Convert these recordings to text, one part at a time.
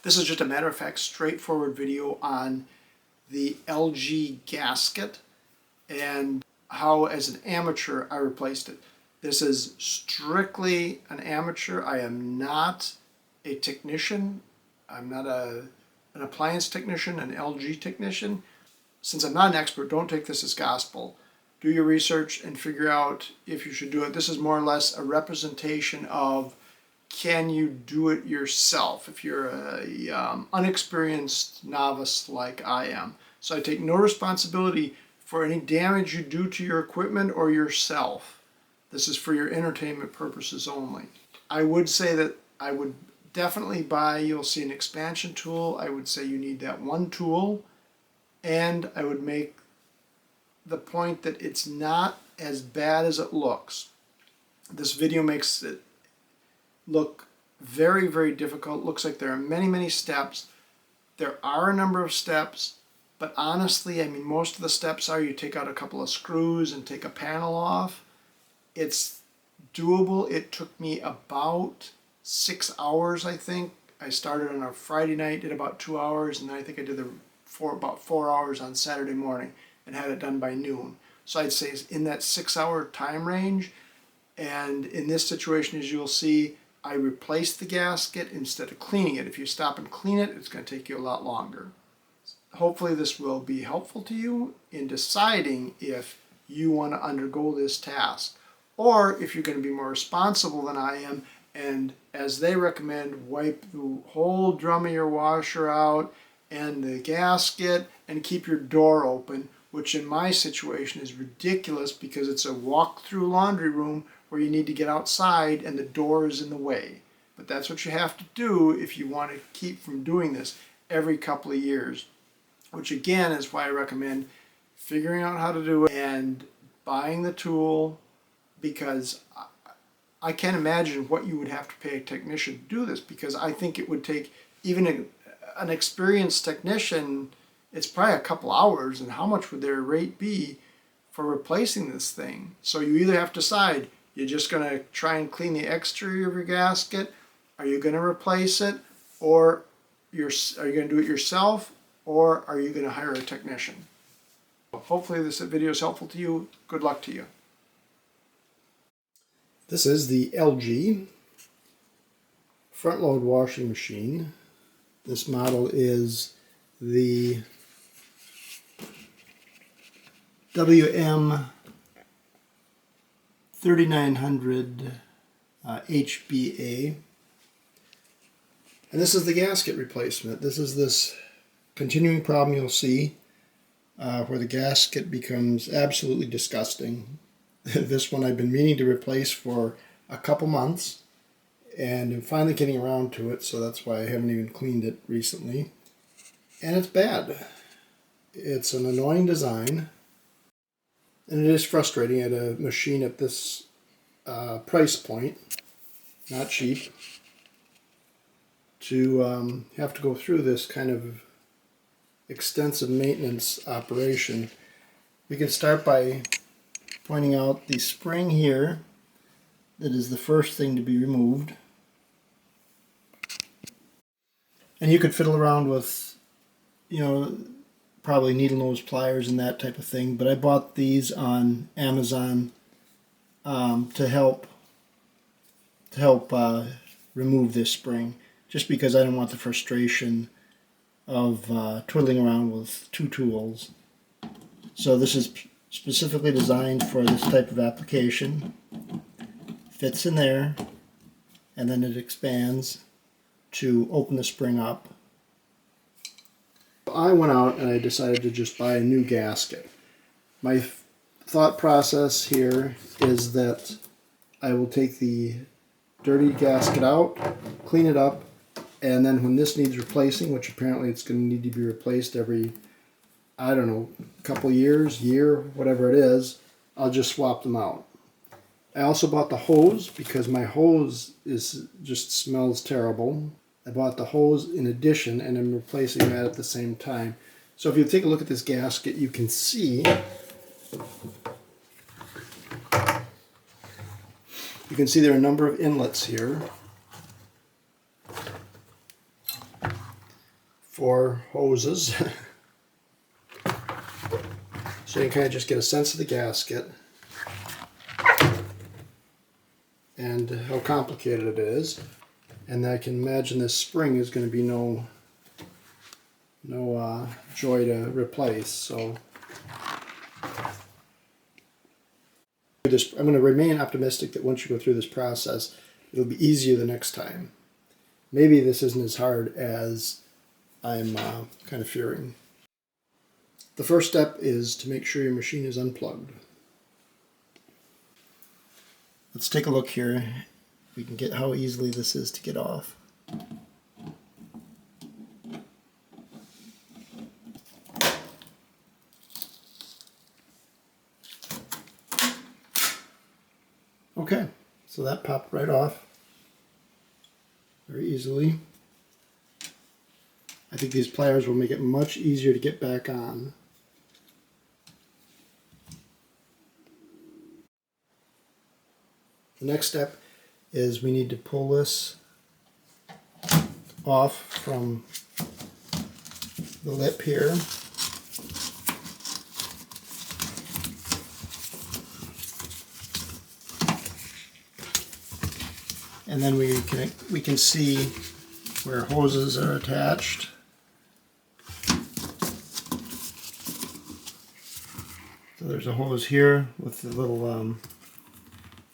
This is just a matter of fact straightforward video on the LG gasket and how as an amateur I replaced it. This is strictly an amateur. I am not a technician. I'm not an appliance technician, an LG technician. Since I'm not an expert, don't take this as gospel. Do your research and figure out if you should do it. This is more or less a representation of, can you do it yourself if you're a unexperienced novice like I am. So I take no responsibility for any damage you do to your equipment or yourself. This is for your entertainment purposes only. I would say that I would definitely buy, you'll see an expansion tool. I would say you need that one tool, and I would make the point that it's not as bad as it looks. This video makes it look very, very difficult. Looks like there are many, many steps. There are a number of steps, but honestly, I mean, most of the steps are you take out a couple of screws and take a panel off. It's doable. It took me about 6 hours, I think. I started on a Friday night, did about 2 hours, and then I think I did about 4 hours on Saturday morning and had it done by noon. So I'd say it's in that 6 hour time range. And in this situation, as you'll see, I replaced the gasket instead of cleaning it. If you stop and clean it, it's going to take you a lot longer. Hopefully this will be helpful to you in deciding if you want to undergo this task, or if you're going to be more responsible than I am, and as they recommend, wipe the whole drum of your washer out and the gasket and keep your door open, which in my situation is ridiculous because it's a walk-through laundry room where you need to get outside and the door is in the way. But that's what you have to do if you want to keep from doing this every couple of years, which again is why I recommend figuring out how to do it and buying the tool, because I can't imagine what you would have to pay a technician to do this, because I think it would take even an experienced technician, it's probably a couple hours, and how much would their rate be for replacing this thing? So you either have to decide, you're just going to try and clean the exterior of your gasket, are you going to replace it, or are you going to do it yourself, or are you going to hire a technician? Hopefully this video is helpful to you. Good luck to you. This is the LG front load washing machine. This model is the WM 3900 HBA. And this is the gasket replacement. This is this continuing problem you'll see where the gasket becomes absolutely disgusting. This one I've been meaning to replace for a couple months, and I'm finally getting around to it, so that's why I haven't even cleaned it recently. And it's bad. It's an annoying design, and it is frustrating at a machine at this price point, not cheap, to have to go through this kind of extensive maintenance operation. We can start by pointing out the spring here that is the first thing to be removed. And you could fiddle around with, you know, probably needle nose pliers and that type of thing, but I bought these on Amazon to help remove this spring, just because I don't want the frustration of twiddling around with two tools. So this is specifically designed for this type of application. Fits in there, and then it expands to open the spring up. I went out and I decided to just buy a new gasket. My thought process here is that I will take the dirty gasket out, clean it up, and then when this needs replacing, which apparently it's going to need to be replaced every, I don't know, couple years, year, whatever it is, I'll just swap them out. I also bought the hose because my hose just smells terrible. I bought the hose in addition, and I'm replacing that at the same time. So if you take a look at this gasket, you can see there are a number of inlets here. 4 hoses. So you can kind of just get a sense of the gasket and how complicated it is. And I can imagine this spring is going to be no joy to replace. So I'm going to remain optimistic that once you go through this process, it'll be easier the next time. Maybe this isn't as hard as I'm kind of fearing. The first step is to make sure your machine is unplugged. Let's take a look here. We can get how easily this is to get off. Okay, so that popped right off very easily. I think these pliers will make it much easier to get back on. The next step is we need to pull this off from the lip here. And then we can see where hoses are attached. So there's a hose here with the little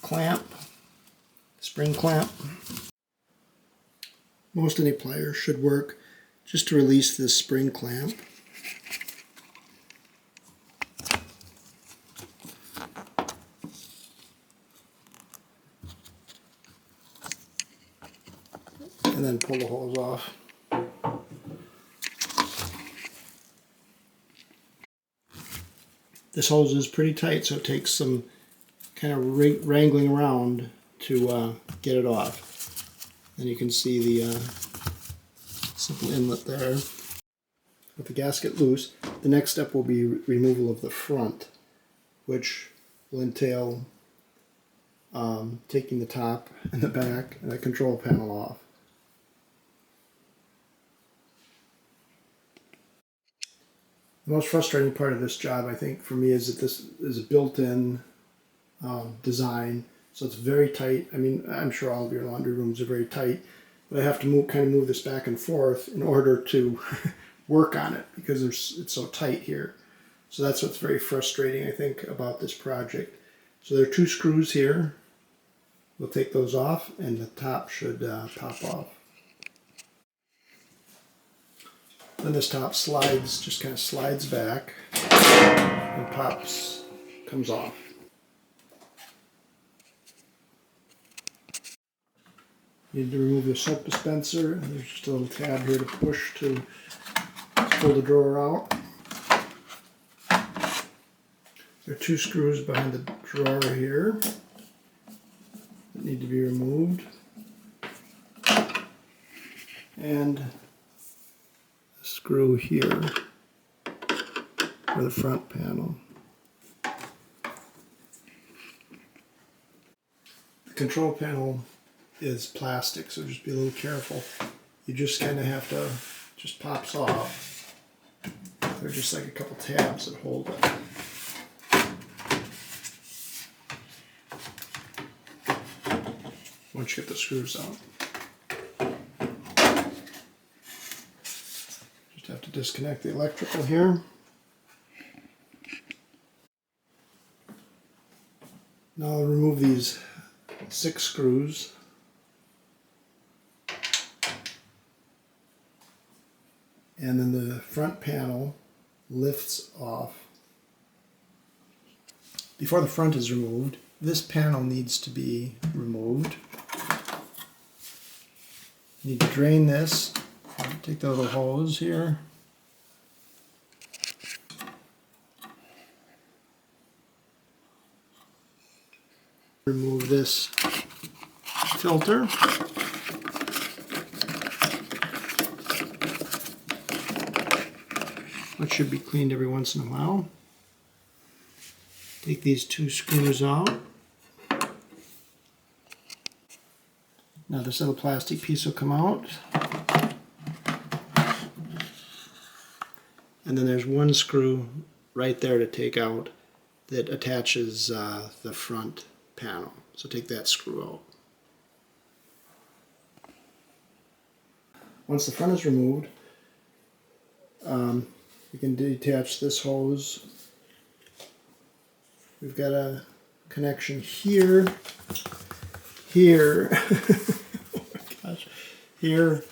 clamp, spring clamp. Most any pliers should work just to release this spring clamp. And then pull the hose off. This hose is pretty tight, so it takes some kind of wrangling around to get it off. And you can see the simple inlet there. With the gasket loose, the next step will be removal of the front, which will entail taking the top and the back and the control panel off. The most frustrating part of this job, I think, for me, is that this is a built-in design, so it's very tight. I mean, I'm sure all of your laundry rooms are very tight, but I have to kind of move this back and forth in order to work on it because it's so tight here. So that's what's very frustrating, I think, about this project. So there are 2 screws here. We'll take those off, and the top should pop off. Then this top slides, just kind of slides back and comes off. You need to remove the soap dispenser, and there's just a little tab here to push to pull the drawer out. There are 2 screws behind the drawer here that need to be removed. And a screw here for the front panel. The control panel is plastic, so just be a little careful. You just kind of have to, just pops off. They're just like a couple tabs that hold it. Once you get the screws out. Just have to disconnect the electrical here. Now I'll remove these 6 screws. And then the front panel lifts off. Before the front is removed, this panel needs to be removed. You need to drain this. Take the little hose here. Remove this filter. Which should be cleaned every once in a while. Take these 2 screws out. Now this little plastic piece will come out. And then there's one screw right there to take out that attaches the front panel. So take that screw out. Once the front is removed, you can detach this hose. We've got a connection here, here, oh my gosh, here.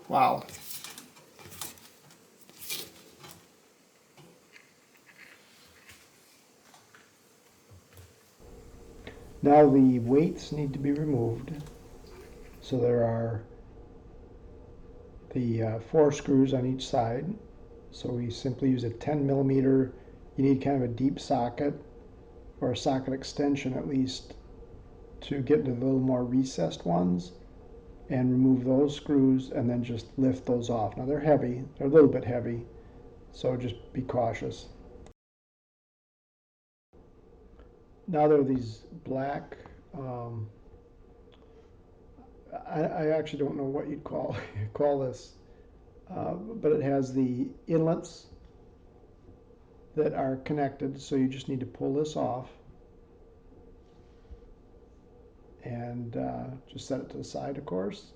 Wow. Now the weights need to be removed. So there are the 4 screws on each side. So we simply use a 10mm. You need kind of a deep socket or a socket extension at least to get into the little more recessed ones and remove those screws and then just lift those off. Now they're heavy, they're a little bit heavy, so just be cautious. Now there are these black, I actually don't know what you'd call this, but it has the inlets that are connected, so you just need to pull this off and just set it to the side, of course.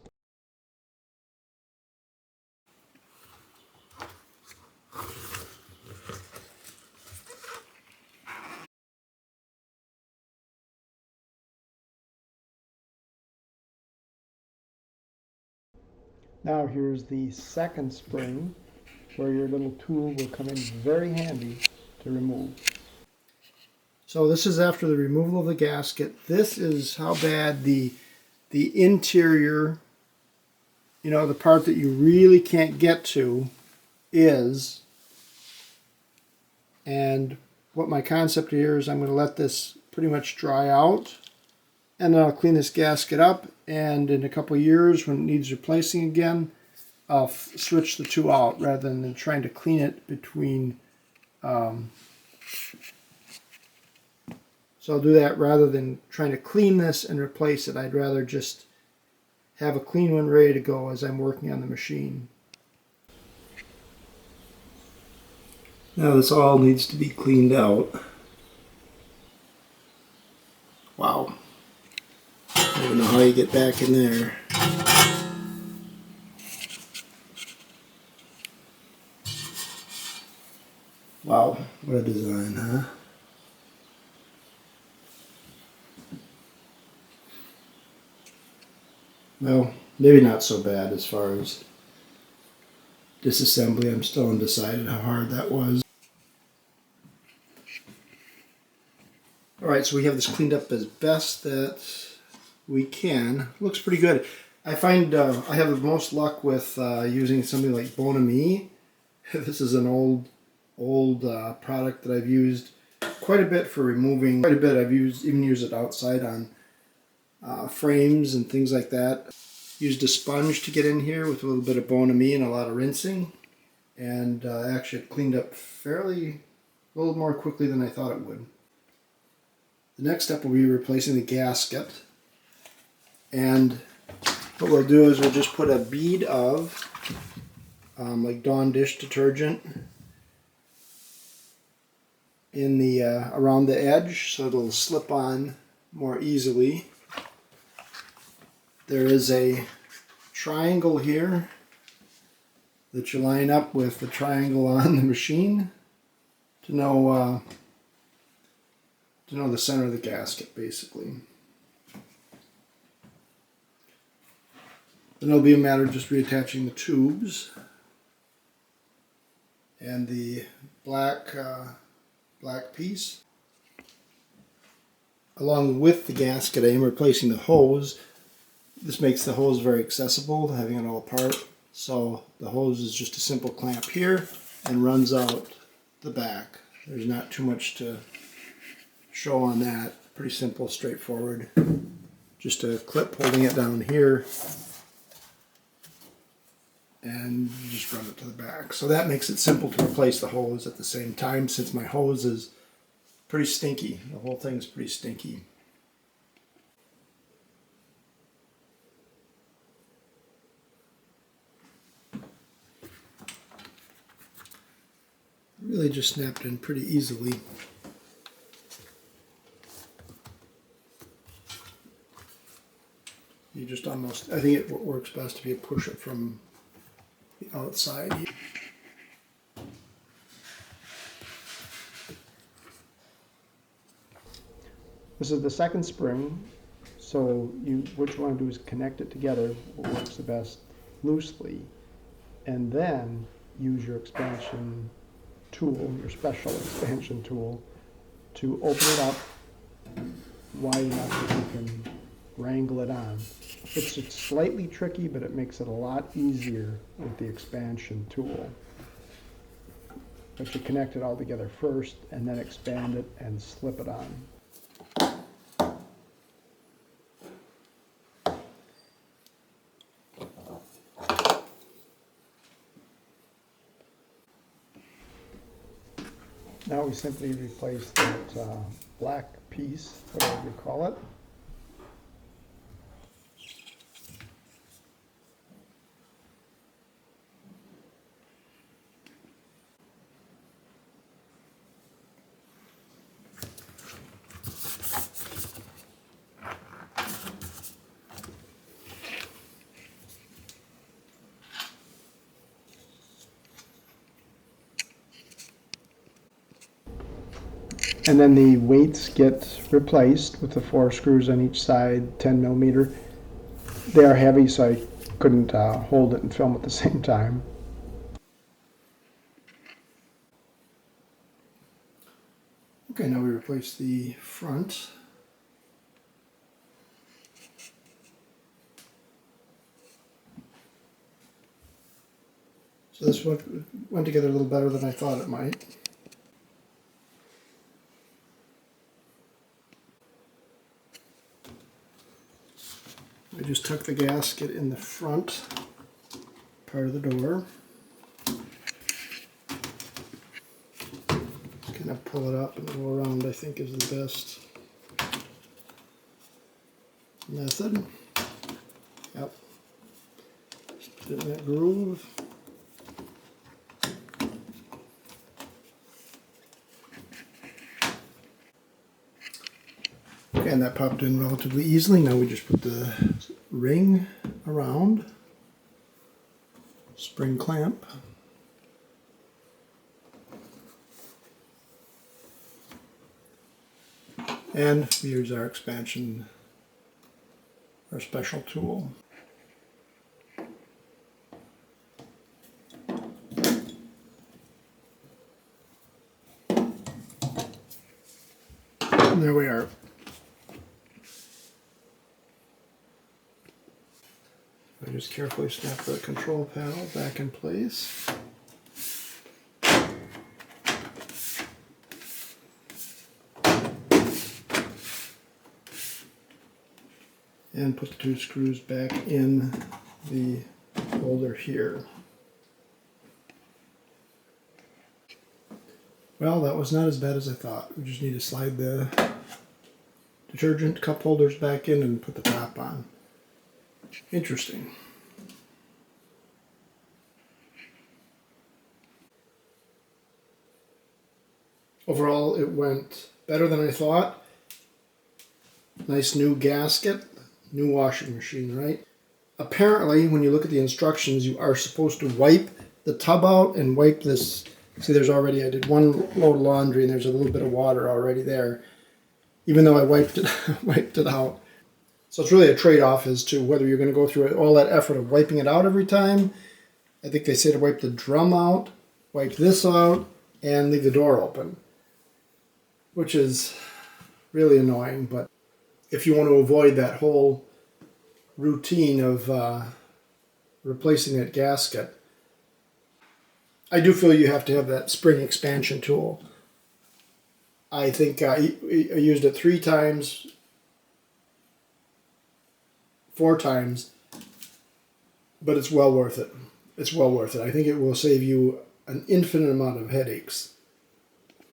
Now here's the second spring where your little tool will come in very handy to remove. So this is after the removal of the gasket. This is how bad the interior, you know, the part that you really can't get to is. And what my concept here is, I'm going to let this pretty much dry out, and then I'll clean this gasket up, and in a couple of years when it needs replacing again, I'll switch the two out rather than trying to clean it between. So I'll do that rather than trying to clean this and replace it. I'd rather just have a clean one ready to go as I'm working on the machine. Now this all needs to be cleaned out. Wow. I don't know how you get back in there. Wow, what a design, huh? Well, maybe not so bad as far as disassembly. I'm still undecided how hard that was. Alright, so we have this cleaned up as best that we can. Looks pretty good. I find I have the most luck with using something like Bonami. This is an old product that I've used quite a bit for removing. Quite a bit. I've even used it outside on frames and things like that. Used a sponge to get in here with a little bit of Bonami and a lot of rinsing, and actually it cleaned up a little more quickly than I thought it would. The next step will be replacing the gasket, and what we'll do is we'll just put a bead of like Dawn dish detergent in the around the edge so it'll slip on more easily. There is a triangle here that you line up with the triangle on the machine to know the center of the gasket, basically. Then it'll be a matter of just reattaching the tubes and the black piece. Along with the gasket, I am replacing the hose. This makes the hose very accessible, having it all apart. So the hose is just a simple clamp here and runs out the back. There's not too much to show on that. Pretty simple, straightforward. Just a clip holding it down here, and you just run it to the back. So that makes it simple to replace the hose at the same time, since my hose is pretty stinky. The whole thing's pretty stinky. really just snapped in pretty easily. You just almost, I think it works best if you push it from the outside. This is the second spring, so what you want to do is connect it together, what works the best, loosely, and then use your expansion tool, your special expansion tool, to open it up wide enough that you can wrangle it on. It's slightly tricky, but it makes it a lot easier with the expansion tool. But you connect it all together first, and then expand it and slip it on. Now we simply replace that black piece, whatever you call it. And then the weights get replaced with the 4 screws on each side, 10 millimeter. They are heavy, so I couldn't hold it and film at the same time. Okay, now we replace the front. So this went together a little better than I thought it might. I just tuck the gasket in the front part of the door. Kind of pull it up and go around, I think, is the best method. Yep. Just put it in that groove. Okay, and that popped in relatively easily. Now we just put the ring around, spring clamp. And we use our expansion, our special tool. And there we are. I just carefully snap the control panel back in place. And put the 2 screws back in the holder here. Well, that was not as bad as I thought. We just need to slide the detergent cup holders back in and put the top on. Interesting. Overall, it went better than I thought. Nice new gasket, new washing machine, right? Apparently, when you look at the instructions, you are supposed to wipe the tub out and wipe this. See, there's already, I did 1 load of laundry and there's a little bit of water already there, even though I wiped it out. So it's really a trade-off as to whether you're going to go through all that effort of wiping it out every time. I think they say to wipe the drum out, wipe this out, and leave the door open, which is really annoying. But if you want to avoid that whole routine of replacing that gasket, I do feel you have to have that spring expansion tool. I think I used it 3 times, 4 times, but it's well worth it. It's well worth it. I think it will save you an infinite amount of headaches.